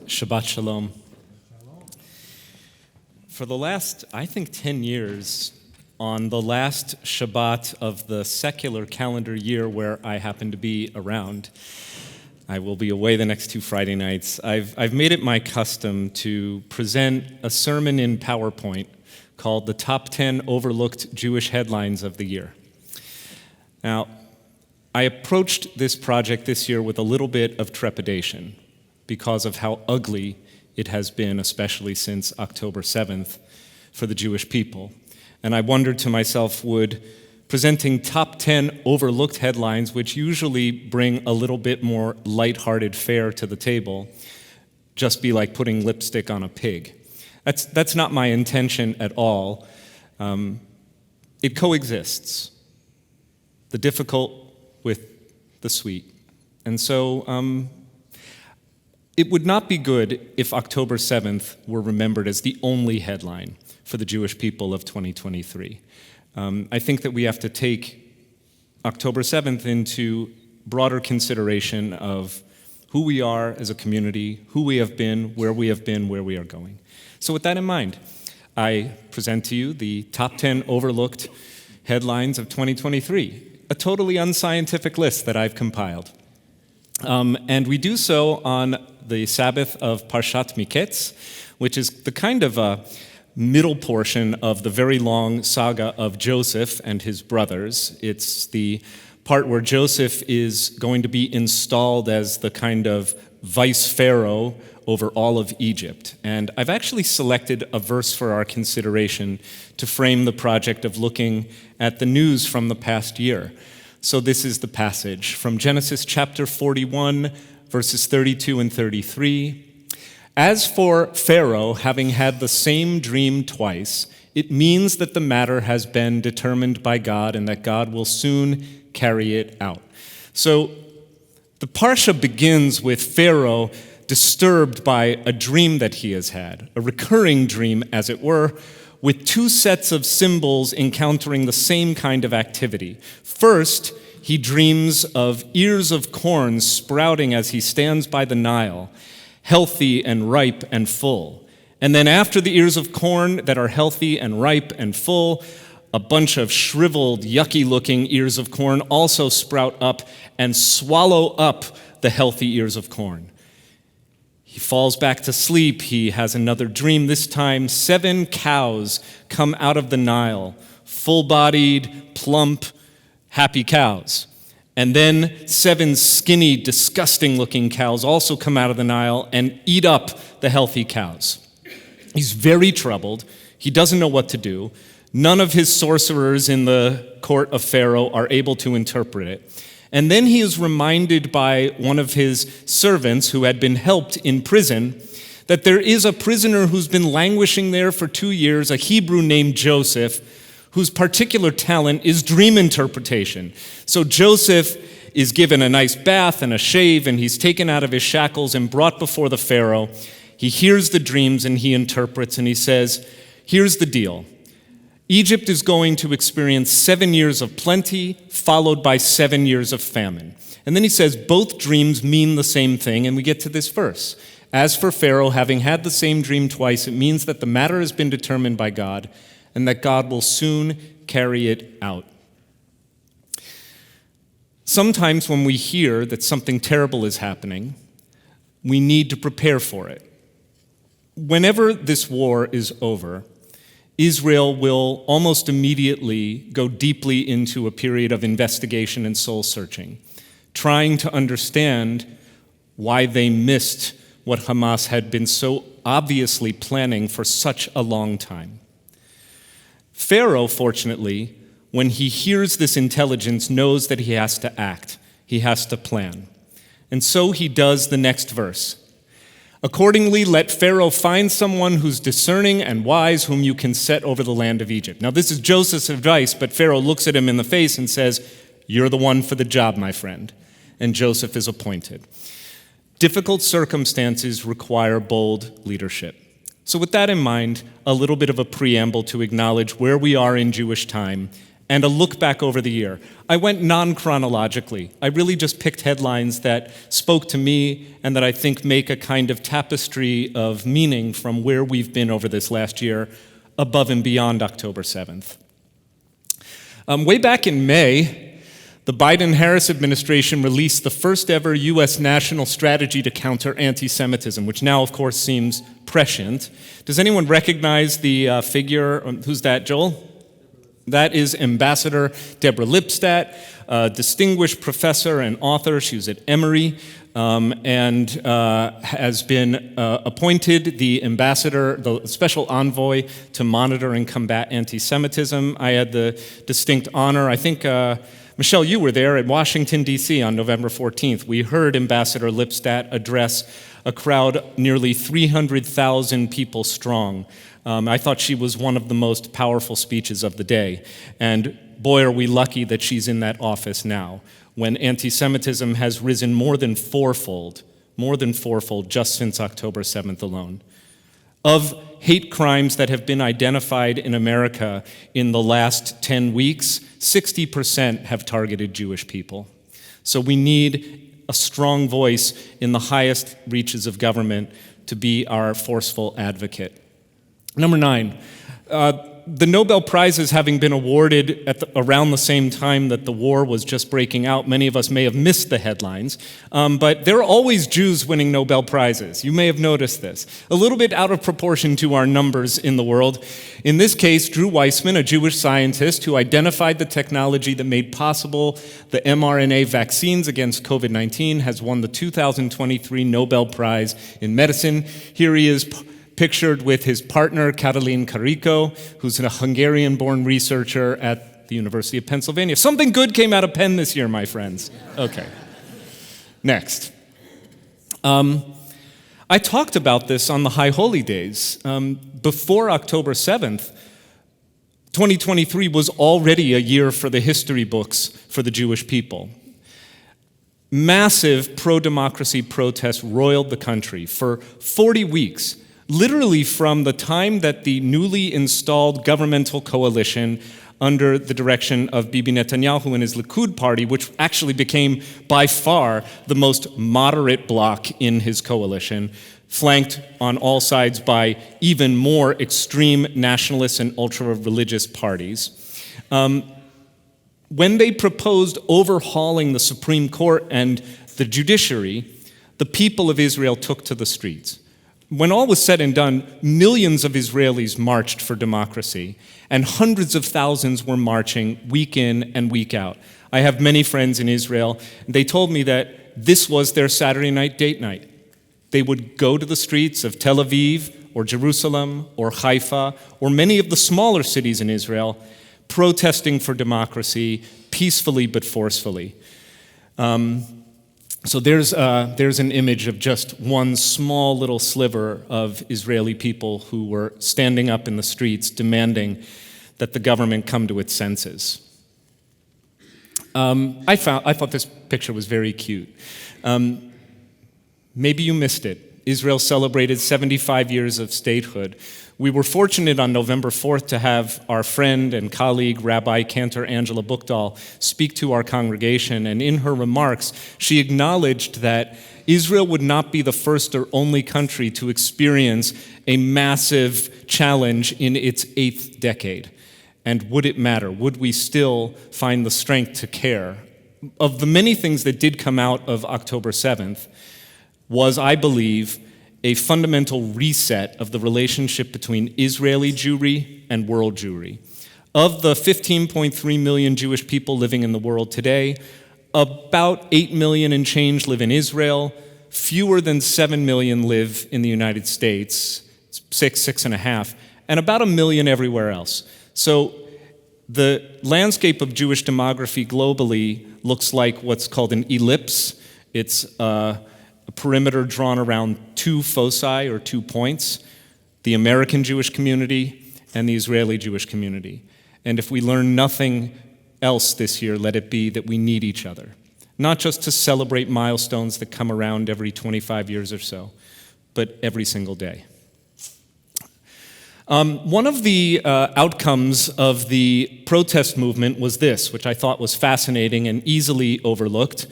Shabbat Shalom. For the last, 10 years, on the last Shabbat of the secular calendar year where I happen to be around, I will be away the next two Friday nights, I've made it my custom to present a sermon in PowerPoint called The Top 10 Overlooked Jewish Headlines of the Year. Now, I approached this project this year with a little bit of trepidation because of how ugly it has been, especially since October 7th, for the Jewish people. And I wondered to myself, would presenting top 10 overlooked headlines, which usually bring a little bit more lighthearted fare to the table, just be like putting lipstick on a pig? That's not my intention at all. It coexists, the difficult with the sweet. And so it would not be good if October 7th were remembered as the only headline for the Jewish people of 2023. I think that we have to take October 7th into broader consideration of who we are as a community, who we have been, where we are going. So with that in mind, I present to you the top 10 overlooked headlines of 2023, a totally unscientific list that I've compiled. And we do so on the Sabbath of Parshat Miketz, which is the kind of a middle portion of the very long saga of Joseph and his brothers. It's the part where Joseph is going to be installed as the kind of vice pharaoh over all of Egypt. And I've actually selected a verse for our consideration to frame the project of looking at the news from the past year. So this is the passage from Genesis chapter 41, verses 32 and 33. As for Pharaoh having had the same dream twice, it means that the matter has been determined by God and that God will soon carry it out. So the Parsha begins with Pharaoh disturbed by a dream that he has had, a recurring dream, as it were, with two sets of symbols encountering the same kind of activity. First, he dreams of ears of corn sprouting as he stands by the Nile, healthy and ripe and full. And then after the ears of corn that are healthy and ripe and full, a bunch of shriveled, yucky-looking ears of corn also sprout up and swallow up the healthy ears of corn. He falls back to sleep. He has another dream. This time, 7 cows come out of the Nile, full-bodied, plump, happy cows. And then 7 skinny, disgusting-looking cows also come out of the Nile and eat up the healthy cows. He's very troubled. He doesn't know what to do. None of his sorcerers in the court of Pharaoh are able to interpret it. And then he is reminded by one of his servants who had been helped in prison that there is a prisoner who's been languishing there for 2 years, a Hebrew named Joseph, whose particular talent is dream interpretation. So Joseph is given a nice bath and a shave, and he's taken out of his shackles and brought before the Pharaoh. He hears the dreams and he interprets, and he says, here's the deal. Egypt is going to experience 7 years of plenty, followed by 7 years of famine. And then he says both dreams mean the same thing, and we get to this verse. As for Pharaoh, having had the same dream twice, it means that the matter has been determined by God, and that God will soon carry it out. Sometimes when we hear that something terrible is happening, we need to prepare for it. Whenever this war is over, Israel will almost immediately go deeply into a period of investigation and soul-searching, trying to understand why they missed what Hamas had been so obviously planning for such a long time. Pharaoh, fortunately, when he hears this intelligence, knows that he has to act. He has to plan. And so he does the next verse. Accordingly, let Pharaoh find someone who's discerning and wise, whom you can set over the land of Egypt. Now, this is Joseph's advice, but Pharaoh looks at him in the face and says, you're the one for the job, my friend. And Joseph is appointed. Difficult circumstances require bold leadership. So with that in mind, a little bit of a preamble to acknowledge where we are in Jewish time and a look back over the year. I went non-chronologically. I really just picked headlines that spoke to me and that I think make a kind of tapestry of meaning from where we've been over this last year, above and beyond October 7th. Way back in May, the Biden-Harris administration released the first ever U.S. national strategy to counter anti-Semitism, which now, of course, seems prescient. Does anyone recognize the figure? Who's that, Joel? That is Ambassador Deborah Lipstadt, a distinguished professor and author. She was at Emory and has been appointed the ambassador, the special envoy to monitor and combat anti-Semitism. I had the distinct honor, I think, Michelle, you were there at Washington, D.C. on November 14th. We heard Ambassador Lipstadt address a crowd nearly 300,000 people strong. I thought she was one of the most powerful speeches of the day. And boy, are we lucky that she's in that office now, when anti-Semitism has risen more than fourfold just since October 7th alone. Of hate crimes that have been identified in America in the last 10 weeks, 60% have targeted Jewish people. So we need a strong voice in the highest reaches of government to be our forceful advocate. Number 9, the Nobel Prizes having been awarded around the same time that the war was just breaking out. Many of us may have missed the headlines, but there are always Jews winning Nobel Prizes. You may have noticed this. A little bit out of proportion to our numbers in the world. In this case, Drew Weissman, a Jewish scientist who identified the technology that made possible the mRNA vaccines against COVID-19, has won the 2023 Nobel Prize in Medicine. Here he is, pictured with his partner, Katalin Karikó, who's a Hungarian-born researcher at the University of Pennsylvania. Something good came out of Penn this year, my friends. Okay. Next. I talked about this on the High Holy Days. Before October 7th, 2023 was already a year for the history books for the Jewish people. Massive pro-democracy protests roiled the country for 40 weeks. Literally from the time that the newly installed governmental coalition under the direction of Bibi Netanyahu and his Likud party, which actually became by far the most moderate bloc in his coalition, flanked on all sides by even more extreme nationalist and ultra-religious parties. When they proposed overhauling the Supreme Court and the judiciary, the people of Israel took to the streets. When all was said and done, millions of Israelis marched for democracy, and hundreds of thousands were marching week in and week out. I have many friends in Israel, and they told me that this was their Saturday night date night. They would go to the streets of Tel Aviv or Jerusalem or Haifa or many of the smaller cities in Israel, protesting for democracy peacefully but forcefully. So there's an image of just one small little sliver of Israeli people who were standing up in the streets demanding that the government come to its senses. I thought this picture was very cute. Maybe you missed it. Israel celebrated 75 years of statehood. We were fortunate on November 4th to have our friend and colleague, Rabbi Cantor Angela Buchdahl, speak to our congregation, and in her remarks, she acknowledged that Israel would not be the first or only country to experience a massive challenge in its 8th decade. And would it matter? Would we still find the strength to care? Of the many things that did come out of October 7th was, I believe, a fundamental reset of the relationship between Israeli Jewry and world Jewry. Of the 15.3 million Jewish people living in the world today, about 8 million and change live in Israel, fewer than 7 million live in the United States, 6.5, and about 1 million everywhere else. So the landscape of Jewish demography globally looks like what's called an ellipse. It's a perimeter drawn around 2 foci or 2 points, the American Jewish community and the Israeli Jewish community. And if we learn nothing else this year, let it be that we need each other, not just to celebrate milestones that come around every 25 years or so, but every single day. One of the outcomes of the protest movement was this, which I thought was fascinating and easily overlooked.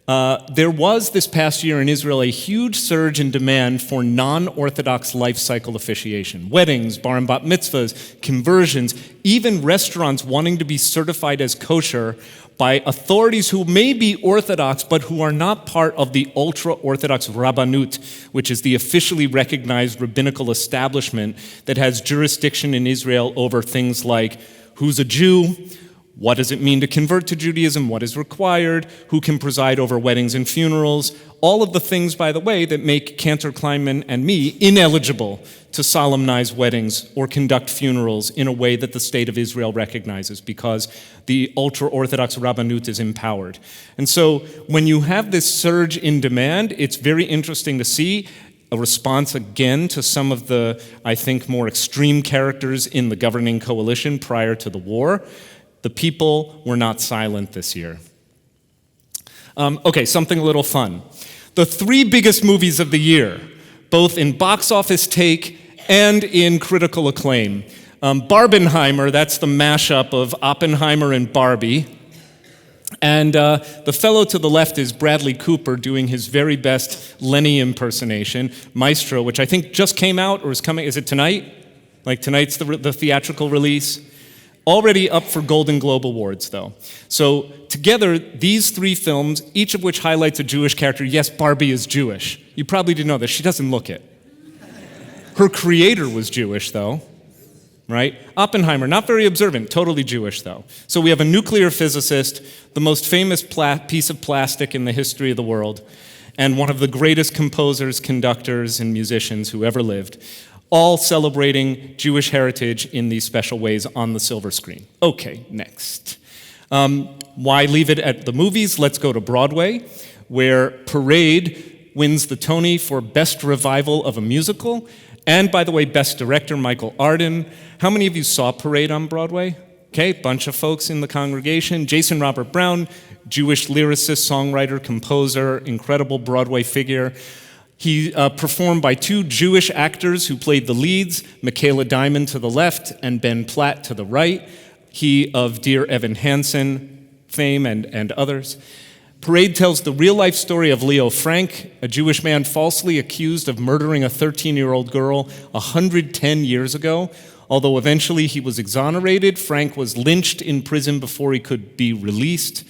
There was this past year in Israel a huge surge in demand for non-Orthodox life cycle officiation. Weddings, bar and bat mitzvahs, conversions, even restaurants wanting to be certified as kosher by authorities who may be Orthodox but who are not part of the ultra-Orthodox Rabbanut, which is the officially recognized rabbinical establishment that has jurisdiction in Israel over things like who's a Jew, what does it mean to convert to Judaism? What is required? Who can preside over weddings and funerals? All of the things, by the way, that make Cantor Kleinman and me ineligible to solemnize weddings or conduct funerals in a way that the state of Israel recognizes because the ultra-Orthodox Rabbanut is empowered. And so when you have this surge in demand, it's very interesting to see a response again to some of the, I think, more extreme characters in the governing coalition prior to the war. The people were not silent this year. Okay, something a little fun. The three biggest movies of the year, both in box office take and in critical acclaim. Barbenheimer, that's the mashup of Oppenheimer and Barbie. And the fellow to the left is Bradley Cooper doing his very best Lenny impersonation, Maestro, which I think just came out or is coming. Is it tonight? Like tonight's the theatrical release? Already up for Golden Globe Awards, though. So together, these three films, each of which highlights a Jewish character. Yes, Barbie is Jewish. You probably didn't know this. She doesn't look it. Her creator was Jewish, though, right? Oppenheimer, not very observant, totally Jewish, though. So we have a nuclear physicist, the most famous piece of plastic in the history of the world, and one of the greatest composers, conductors, and musicians who ever lived, all celebrating Jewish heritage in these special ways on the silver screen. Okay, next. Why leave it at the movies? Let's go to Broadway, where Parade wins the Tony for Best Revival of a Musical, and by the way, Best Director, Michael Arden. How many of you saw Parade on Broadway? Okay, bunch of folks in the congregation. Jason Robert Brown, Jewish lyricist, songwriter, composer, incredible Broadway figure. He performed by two Jewish actors who played the leads, Michaela Diamond to the left and Ben Platt to the right. He of Dear Evan Hansen fame and others. Parade tells the real-life story of Leo Frank, a Jewish man falsely accused of murdering a 13-year-old girl 110 years ago. Although eventually he was exonerated, Frank was lynched in prison before he could be released.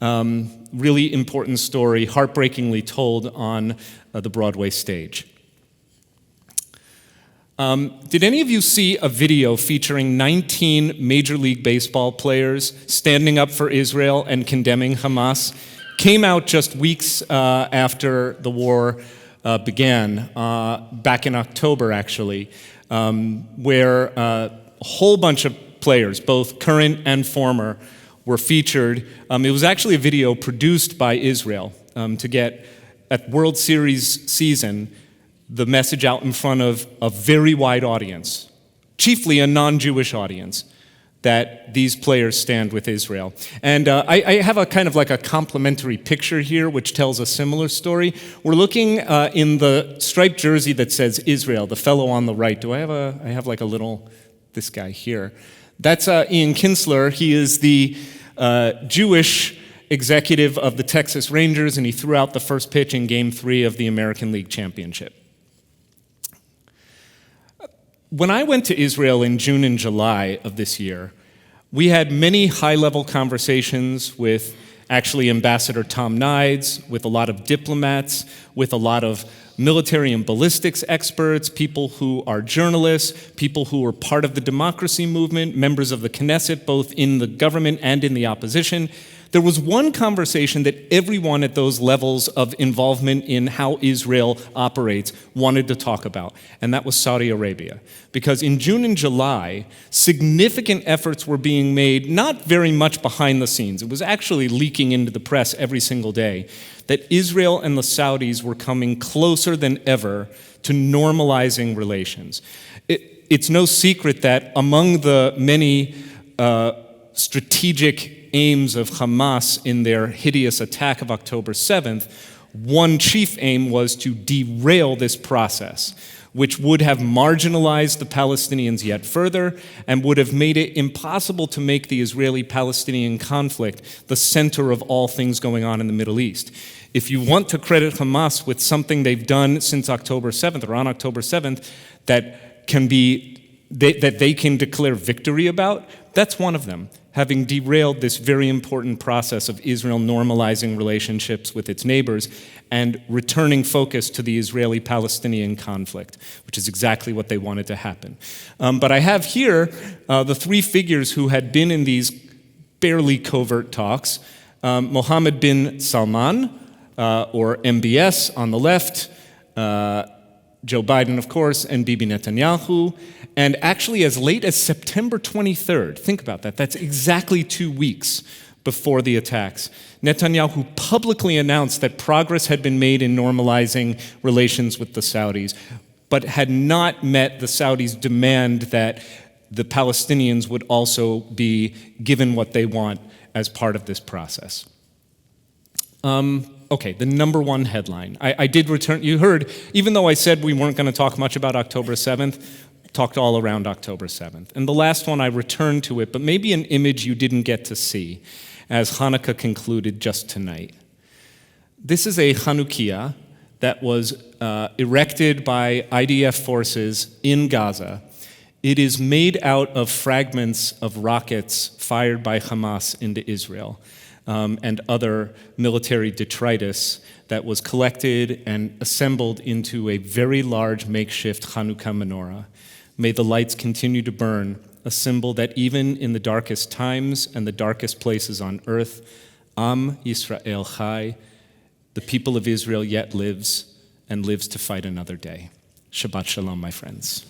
Really important story, heartbreakingly told on the Broadway stage. Did any of you see a video featuring 19 Major League Baseball players standing up for Israel and condemning Hamas? Came out just weeks after the war began, back in October actually, where a whole bunch of players, both current and former, were featured. It was actually a video produced by Israel to get, at World Series season, the message out in front of a very wide audience, chiefly a non-Jewish audience, that these players stand with Israel. And I have a kind of like a complementary picture here which tells a similar story. We're looking in the striped jersey that says Israel, the fellow on the right. I have like a little, this guy here. That's Ian Kinsler. He is the Jewish executive of the Texas Rangers, and he threw out the first pitch in Game 3 of the American League Championship. When I went to Israel in June and July of this year, we had many high-level conversations with actually Ambassador Tom Nides, with a lot of diplomats, with a lot of military and ballistics experts, people who are journalists, people who were part of the democracy movement, members of the Knesset, both in the government and in the opposition. There was one conversation that everyone at those levels of involvement in how Israel operates wanted to talk about, and that was Saudi Arabia. Because in June and July, significant efforts were being made, not very much behind the scenes. It was actually leaking into the press every single day, that Israel and the Saudis were coming closer than ever to normalizing relations. It's no secret that among the many strategic aims of Hamas in their hideous attack of October 7th, one chief aim was to derail this process, which would have marginalized the Palestinians yet further and would have made it impossible to make the Israeli-Palestinian conflict the center of all things going on in the Middle East. If you want to credit Hamas with something they've done since October 7th or on October 7th that they can declare victory about, that's one of them, having derailed this very important process of Israel normalizing relationships with its neighbors and returning focus to the Israeli-Palestinian conflict, which is exactly what they wanted to happen. But I have here the three figures who had been in these barely covert talks: Mohammed bin Salman, or MBS on the left, Joe Biden, of course, and Bibi Netanyahu. And actually, as late as September 23rd, think about that, that's exactly 2 weeks before the attacks, Netanyahu publicly announced that progress had been made in normalizing relations with the Saudis, but had not met the Saudis' demand that the Palestinians would also be given what they want as part of this process. Okay, the number one headline. I did return, you heard, even though I said we weren't going to talk much about October 7th, talked all around October 7th. And the last one, I returned to it, but maybe an image you didn't get to see as Hanukkah concluded just tonight. This is a Chanukiah that was erected by IDF forces in Gaza. It is made out of fragments of rockets fired by Hamas into Israel. And other military detritus that was collected and assembled into a very large makeshift Hanukkah menorah. May the lights continue to burn, a symbol that even in the darkest times and the darkest places on earth, Am Yisrael Chai, the people of Israel yet lives and lives to fight another day. Shabbat Shalom, my friends.